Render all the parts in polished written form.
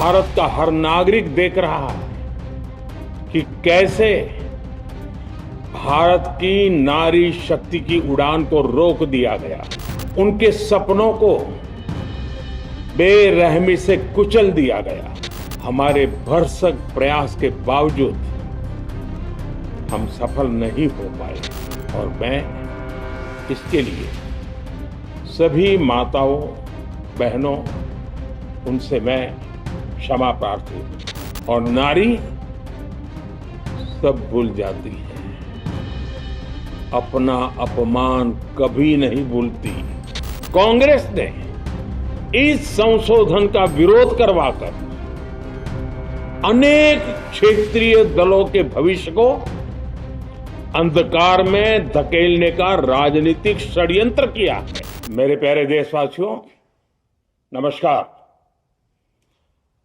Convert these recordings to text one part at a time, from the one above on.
भारत का हर नागरिक देख रहा है कि कैसे भारत की नारी शक्ति की उड़ान को रोक दिया गया, उनके सपनों को बेरहमी से कुचल दिया गया। हमारे भरसक प्रयास के बावजूद हम सफल नहीं हो पाए और मैं इसके लिए सभी माताओं बहनों उनसे मैं क्षमा प्रार्थी हूं। और नारी सब भूल जाती है, अपना अपमान कभी नहीं भूलती। कांग्रेस ने इस संशोधन का विरोध करवाकर अनेक क्षेत्रीय दलों के भविष्य को अंधकार में धकेलने का राजनीतिक षड्यंत्र किया है। मेरे प्यारे देशवासियों, नमस्कार।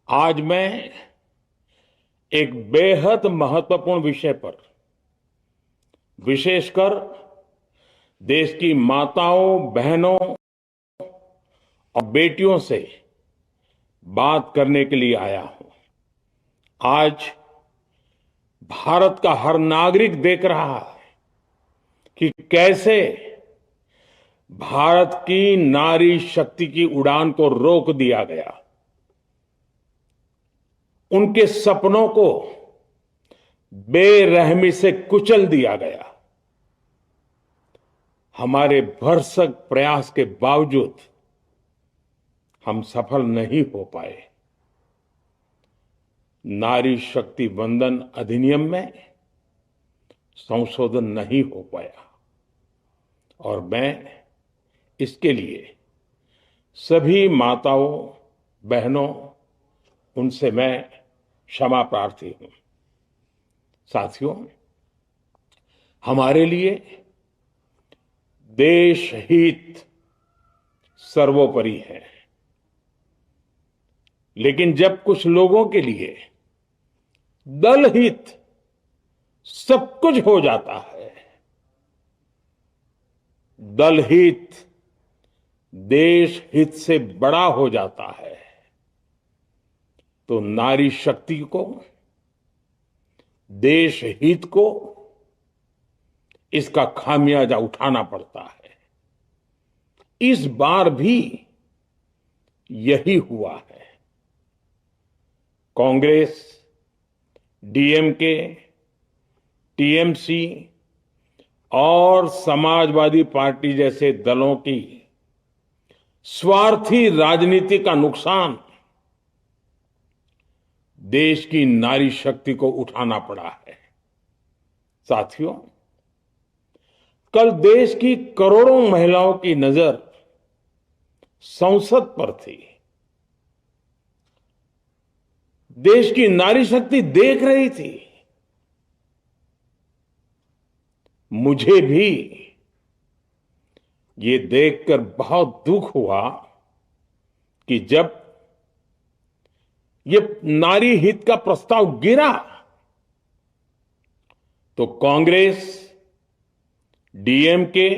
आज मैं एक बेहद महत्वपूर्ण विषय पर, विशेषकर देश की माताओं बहनों और बेटियों से बात करने के लिए आया हूं। आज भारत का हर नागरिक देख रहा है कि कैसे भारत की नारी शक्ति की उड़ान को रोक दिया गया, उनके सपनों को बेरहमी से कुचल दिया गया। हमारे भरसक प्रयास के बावजूद हम सफल नहीं हो पाए। नारी शक्ति वंदन अधिनियम में संशोधन नहीं हो पाया और मैं इसके लिए सभी माताओं बहनों उनसे मैं क्षमा प्रार्थी हूं। साथियों, हमारे लिए देश हित सर्वोपरि है, लेकिन जब कुछ लोगों के लिए दल हित सब कुछ हो जाता है, दल हित देश हित से बड़ा हो जाता है, तो नारी शक्ति को, देश हित को इसका खामियाजा उठाना पड़ता है। इस बार भी यही हुआ है। कांग्रेस, डीएमके, टीएमसी और समाजवादी पार्टी जैसे दलों की स्वार्थी राजनीति का नुकसान देश की नारी शक्ति को उठाना पड़ा है। साथियों, कल देश की करोड़ों महिलाओं की नजर संसद पर थी। देश की नारी शक्ति देख रही थी। मुझे भी ये देखकर बहुत दुख हुआ कि जब ये नारी हित का प्रस्ताव गिरा तो कांग्रेस, डीएमके,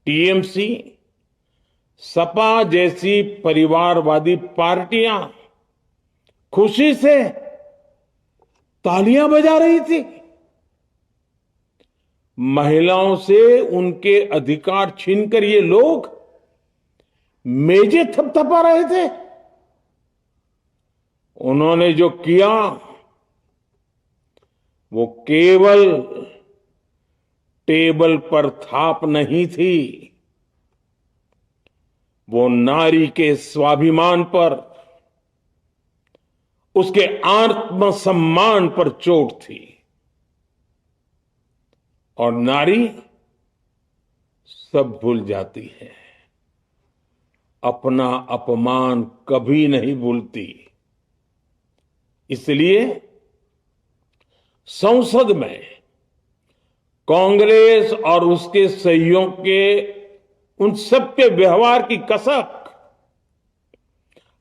टीएमसी, सपा जैसी परिवारवादी पार्टियां खुशी से तालियां बजा रही थी। महिलाओं से उनके अधिकार छीनकर ये लोग मेजें थपथपा रहे थे। उन्होंने जो किया वो केवल टेबल पर थाप नहीं थी, वो नारी के स्वाभिमान पर, उसके आत्मसम्मान पर चोट थी। और नारी सब भूल जाती है, अपना अपमान कभी नहीं भूलती। इसलिए संसद में कांग्रेस और उसके सहयोगियों के उन सबके व्यवहार की कसक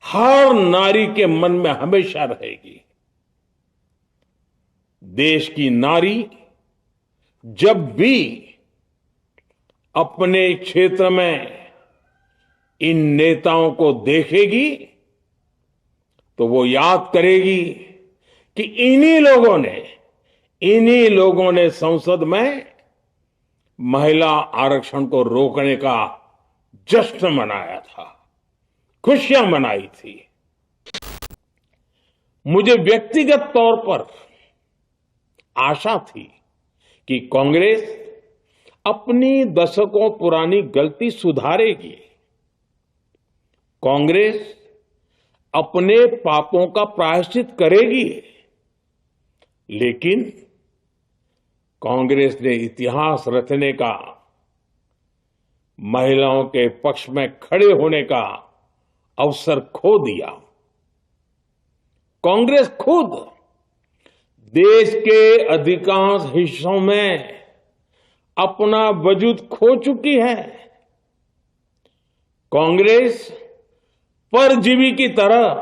हर नारी के मन में हमेशा रहेगी। देश की नारी जब भी अपने क्षेत्र में इन नेताओं को देखेगी तो वो याद करेगी कि इन्हीं लोगों ने संसद में महिला आरक्षण को रोकने का जश्न मनाया था, खुशियां मनाई थी। मुझे व्यक्तिगत तौर पर आशा थी कि कांग्रेस अपनी दशकों पुरानी गलती सुधारेगी। कांग्रेस अपने पापों का प्रायश्चित करेगी। लेकिन कांग्रेस ने इतिहास रचने का, महिलाओं के पक्ष में खड़े होने का अवसर खो दिया। कांग्रेस खुद देश के अधिकांश हिस्सों में अपना वजूद खो चुकी है। कांग्रेस परजीवी की तरह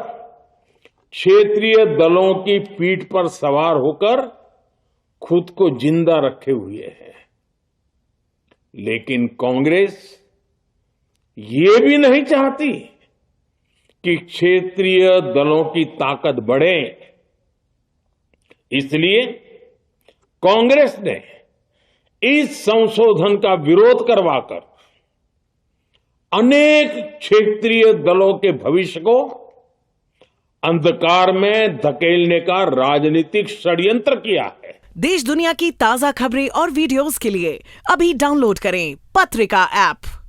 क्षेत्रीय दलों की पीठ पर सवार होकर खुद को जिंदा रखे हुए है। लेकिन कांग्रेस ये भी नहीं चाहती कि क्षेत्रीय दलों की ताकत बढ़े। इसलिए कांग्रेस ने इस संशोधन का विरोध करवाकर अनेक क्षेत्रीय दलों के भविष्य को अंधकार में धकेलने का राजनीतिक षड्यंत्र किया है। देश दुनिया की ताजा खबरें और वीडियोस के लिए अभी डाउनलोड करें पत्रिका ऐप।